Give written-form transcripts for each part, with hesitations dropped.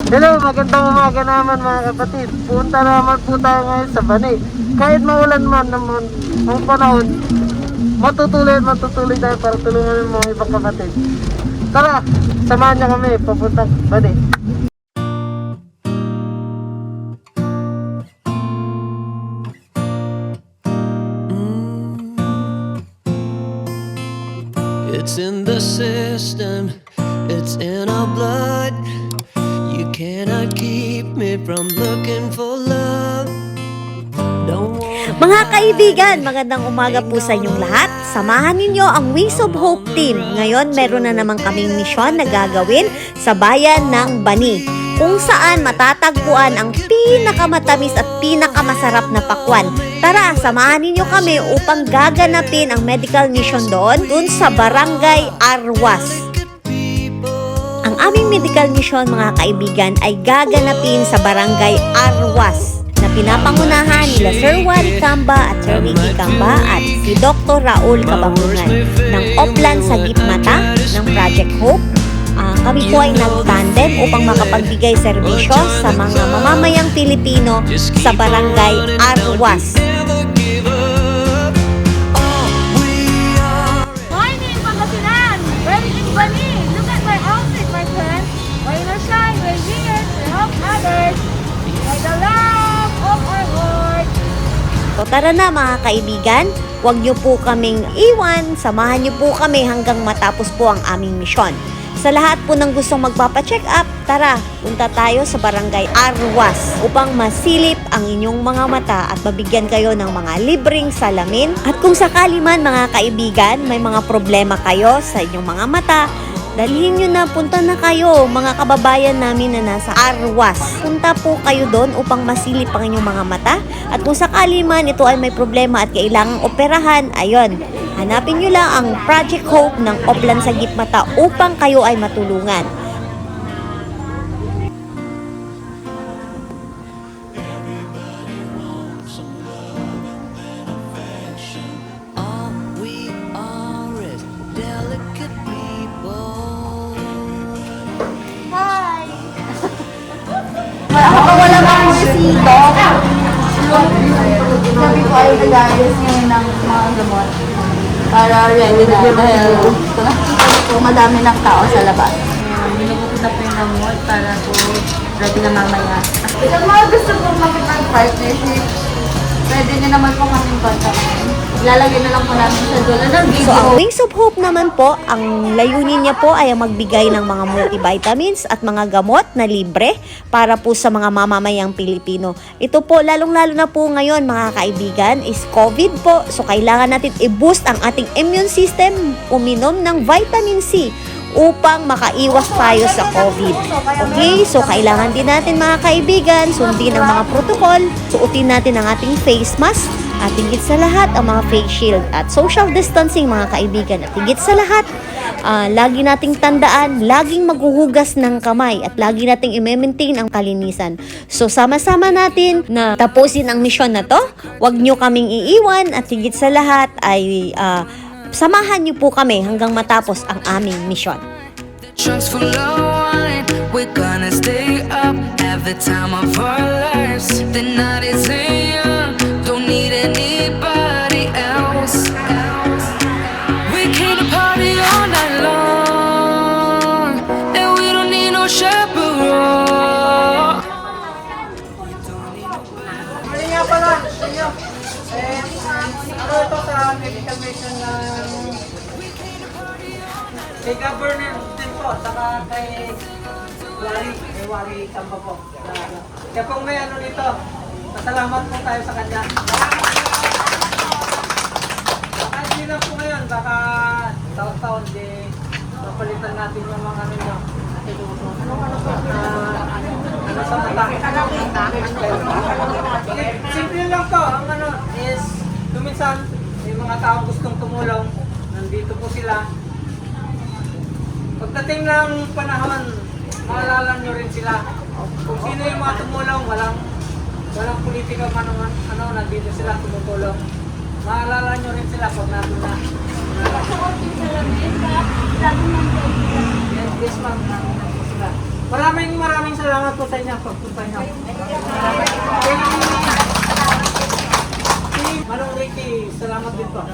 Hello, magandang umaga naman mga kapatid. Punta naman po tayo ngayon sa Bani. Kahit maulan man naman ang panahon, matutuloy tayo para tulungan yung mga ibang kapatid. Tara, samahan niyo kami papuntang Bani. It's in the system, it's in our blood. You cannot keep me from looking for love. Mga kaibigan, magandang umaga po sa inyong lahat. Samahan ninyo ang Wings of Hope team. Ngayon, meron na naman kaming misyon na gagawin sa bayan ng Bani, kung saan matatagpuan ang pinakamatamis at pinakamasarap na pakwan. Tara, samahan ninyo kami upang gaganapin ang medical mission doon sa Barangay Arwas. Ang aming medical mission, mga kaibigan, ay gaganapin sa Barangay Arwas na pinapangunahan nila Sir Wally Camba at Sir Ricky Camba at si Dr. Raul Kabahungan ng Oplan sa Gitmata ng Project Hope. Kami po ay nagtandem upang makapagbigay serbisyo sa mga mamamayang Pilipino sa Barangay Arwas. Morning, Pangasinan! Ready in Bani! Look at my outfit, my friend! We're not shy, we're here to help others by the love of our Lord! So tara na mga kaibigan, huwag niyo po kaming iwan, samahan niyo po kami hanggang matapos po ang aming misyon. Sa lahat po ng gustong magpapacheck up, tara, punta tayo sa Barangay Arwas upang masilip ang inyong mga mata at mabigyan kayo ng mga libreng salamin. At kung sakali man mga kaibigan, may mga problema kayo sa inyong mga mata, dalhin nyo na, punta na kayo, mga kababayan namin na nasa Arwas. Punta po kayo doon upang masilip ang inyong mga mata. At kung sakali man ito ay may problema at kailangang operahan, ayun, hanapin nyo lang ang Project Hope ng Oplan sa Gitmata upang kayo ay matulungan. All we are is delicate people. Hi! Wala pa ang resito. Sabi ko ay nag-ayos ngayon ng mga gamot para ready na dahil madami ng tao sa labas. Binubukod na po yung gamot para po ready na mamaya. Kung mga gusto pong makipag-partnership, pwede nyo naman po kaming kontakin. Ilalagay na lang po namin sa dulo ng So video. ang Wings of Hope naman po, ang layunin niya po ay magbigay ng mga multivitamins at mga gamot na libre para po sa mga mamamayang Pilipino. Ito po, lalong-lalo na po ngayon mga kaibigan, is COVID po. So kailangan natin i-boost ang ating immune system, uminom ng vitamin C upang makaiwas tayo sa COVID. Okay, so kailangan din natin mga kaibigan, sundin ang mga protocol, suotin natin ang ating face mask, at higit sa lahat ang mga face shield at social distancing mga kaibigan. At higit sa lahat, lagi nating tandaan, laging maghuhugas ng kamay at lagi nating i-maintain ang kalinisan. So sama-sama natin na tapusin ang misyon na to. Huwag nyo kaming iiwan at higit sa lahat ay samahan nyo po kami hanggang matapos ang aming misyon. Trunks full of wine, we're gonna stay up, have the time of our lives. The night is young, don't need anybody else. We came to party all night long, and we don't need no chaperone. Mali nga pala, inyo. Ano ito sa medical mission ng kay Governor din po, saka kay Wally Camba po. Kaya kung may ano nito, pasalamat po tayo sa kanya. Baka hindi lang po ngayon, baka taon-taon mapalitan natin yung mga ano nyo. Ano sa mata? Simple lang to, ang ano is, tuminsan, yung mga tao gustong tumulong, nandito po sila. Pagdating ng panahon, maalala nyo rin sila. Kung sino yung mga tumulong, walang politika man nandito sila tumutulong. Maalala nyo rin sila pag nandun na. Yes, ma'am, nandun na po sila. Maraming salamat po sa inyo pagpunta niyo. Si Manong Ricky, salamat din po.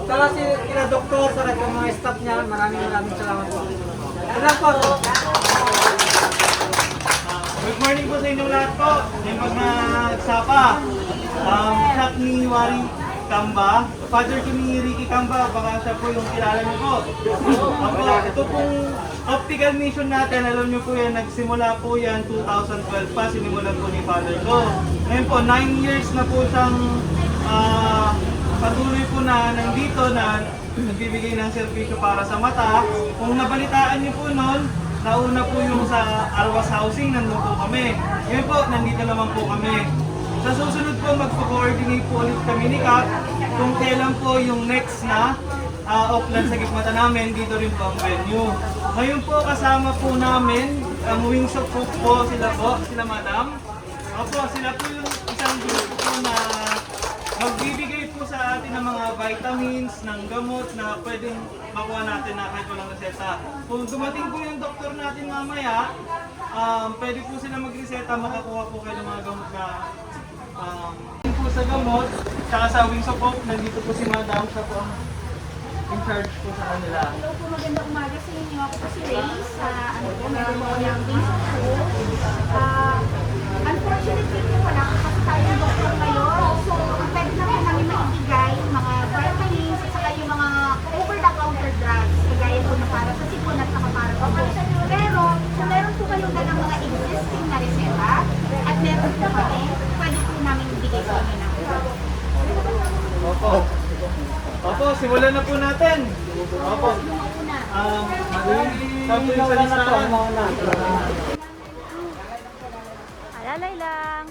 Saka si kina doktor, sa mga staff niya, maraming salamat po. Salamat po. Good morning po sa inyong lahat po. Yung magsapa. Shop ni Wari Kamba. Father ko ni Ricky Kamba. Baka siya po yung kilala niyo po. Ito pong optical mission natin. Alam niyo po yan, nagsimula po yan 2012 pa. Sinimulan po ni Father ko. Ngayon po, 9 years na po siyang patuloy po na nandito na nagbibigay ng serbisyo para sa mata. Kung nabalitaan niyo po noon, nauna po yung sa Arwas Housing, nandun po kami. Ngayon po, nandito naman po kami. Sa susunod po, magpo-coordinate po ulit kami ni Kap kung kailan po yung next na Auckland sa Gitmata namin, dito rin po ang venue. Ngayon po, kasama po namin ang Wings of Hope po, sila Madam. Opo, sila po yung isang grupo po na magbibigay po sa atin ng mga vitamins, ng gamot na pwedeng makuha natin na kahit walang reseta. Kung dumating po yung doktor natin mamaya, pwede po sila mag-reseta, makakuha po kayo ng mga gamot na po sa gamot. Saka sa Wings of Hope, nandito po si Madam, siya po ang in charge po sa kanila. Hello po, magandang umaga sa inyo. Ako po si Ray sa meron po ng Wings of Hope. Unfortunately po, wala ko kasi tayong doktor ngayon. So, ang pwede na po namin maibigay, mga vitamins, at saka yung mga over-the-counter drugs. Kagaya po na para sa sipon at saka para po. Pero, kung meron po kayong dalang mga existing na reseta, at meron po kami, pwede po namin ibigay sa inyo na. Opo. Opo, simulan na po natin. Opo. Sabi yung salistahan. Alalay lang.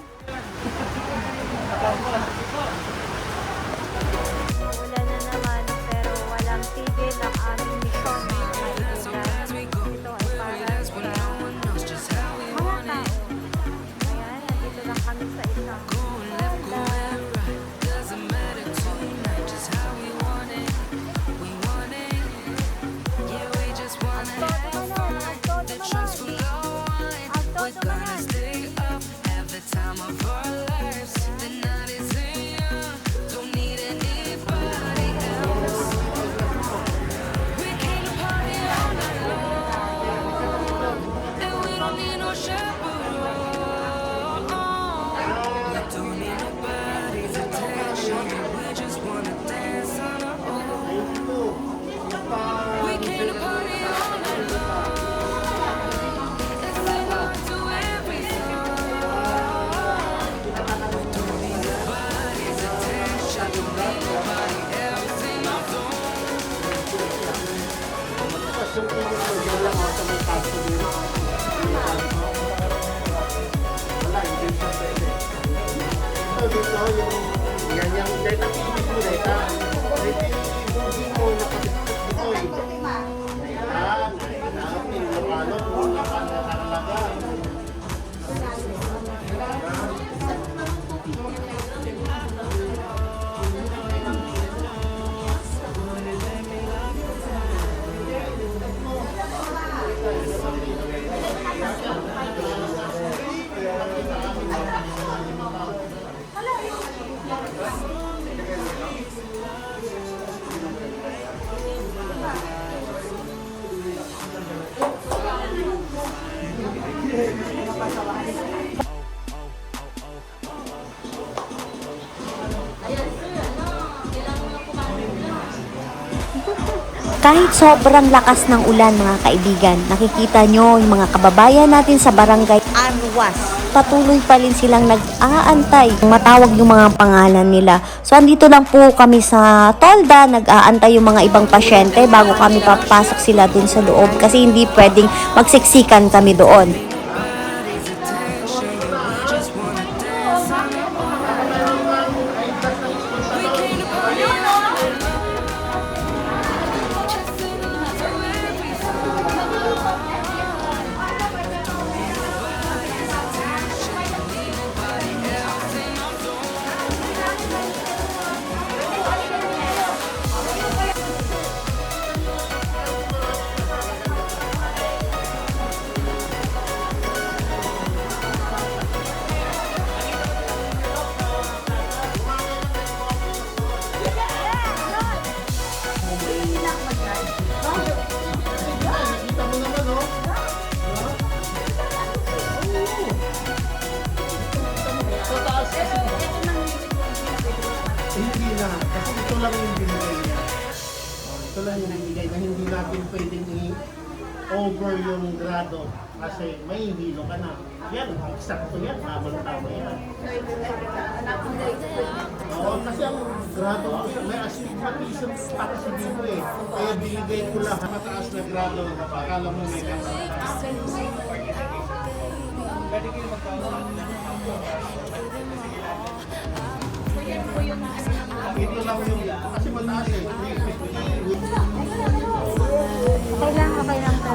Wala na naman pero walang tigil ang aming misyon mga kaibigan. Ito ay para sa mga tao. Ayan, nandito lang kami sa isang We're gonna stay up, have the time of our lives. The night is young, don't need anybody else. We came to party all night long, and we don't need no chaperone. We don't need nobody's attention, we just wanna dance on our own. We came to party all night long. Kahit sobrang lakas ng ulan mga kaibigan, nakikita nyo yung mga kababayan natin sa barangay Arwas. Patuloy pa rin silang nag-aantay. Matawag yung mga pangalan nila. So andito lang po kami sa tolda, nag-aantay yung mga ibang pasyente bago kami papasok sila dun sa loob. Kasi hindi pwedeng magsiksikan kami doon. Hindi na, kasi ito lang yung binigay niya. Ito lang yung binigay na hindi natin pwedeng i-over yung grado kasi may hilo ka na. Yan, eksakto yan, tamang-tama yan. Oo, kasi ang grado, may astigmatism pa kasi dito eh. Kaya binigay ko lang mataas na grado, akala mo may kasama. Pwede kayo magkausap. Ito lang yung, kasi mataas eh. Okay lang po.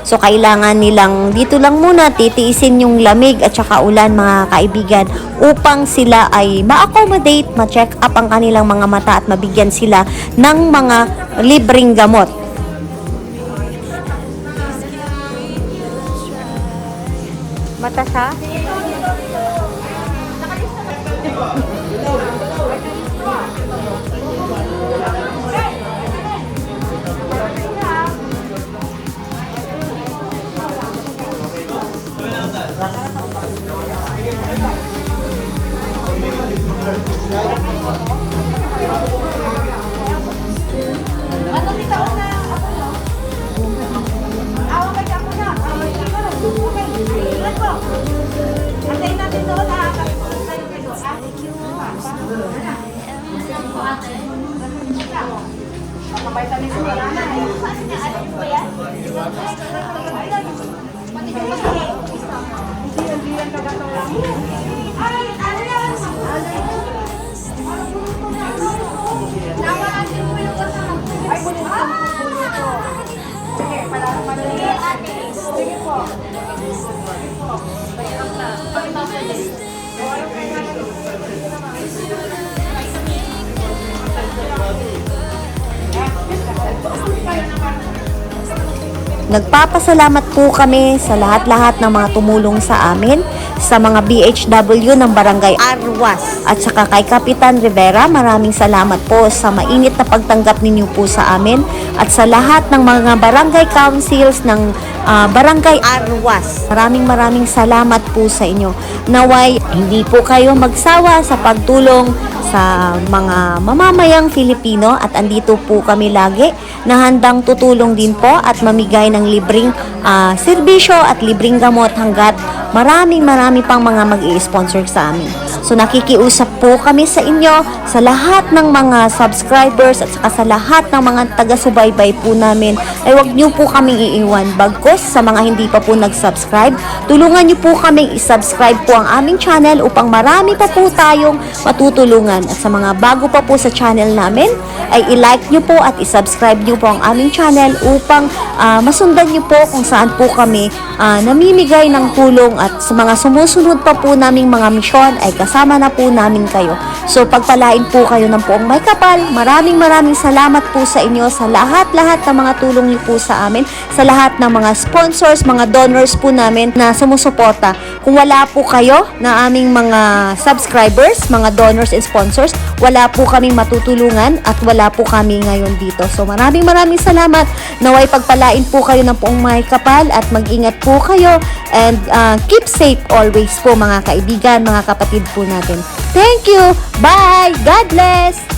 So kailangan nilang dito lang muna titiisin yung lamig at saka ulan mga kaibigan upang sila ay ma-accommodate, ma-check up ang kanilang mga mata at mabigyan sila ng mga libreng gamot. Mata siya? Nagpapasalamat po kami sa lahat-lahat ng mga tumulong sa amin, sa mga BHW ng Barangay Arwas at saka kay Kapitan Rivera. Maraming salamat po sa mainit na pagtanggap ninyo po sa amin at sa lahat ng mga barangay councils ng Barangay Arwas. Maraming salamat po sa inyo. Naway hindi po kayo magsawa sa pagtulong sa mga mamamayang Filipino at andito po kami lagi na handang tutulong din po at mamigay ng libreng serbisyo at libreng gamot hanggat marami pang mga mag-i-sponsor sa amin. So nakikiusap po kami sa inyo, sa lahat ng mga subscribers at saka sa lahat ng mga taga-subaybay po namin ay huwag niyo po kaming iiwan. Bagkos sa mga hindi pa po nag-subscribe, tulungan niyo po kaming i-subscribe po ang aming channel upang marami pa po tayong matutulungan. At sa mga bago pa po sa channel namin, ay i-like niyo po at i-subscribe niyo po ang aming channel upang masundan niyo po kung saan po kami namimigay ng tulong at sa mga sumusunod pa po naming mga misyon ay kasama na po namin kayo. So pagpalain po kayo ng poong may kapal. Maraming salamat po sa inyo sa lahat-lahat ng mga tulong niyo po sa amin, sa lahat ng mga sponsors, mga donors po namin na sumusuporta. Kung wala po kayo na aming mga subscribers, mga donors and sponsors, wala po kaming matutulungan at wala po kami ngayon dito. So maraming salamat. Naway pagpalain po kayo ng poong may kapal at mag-ingat po kayo and keep safe always po mga kaibigan, mga kapatid po natin. Thank you! Bye! God bless!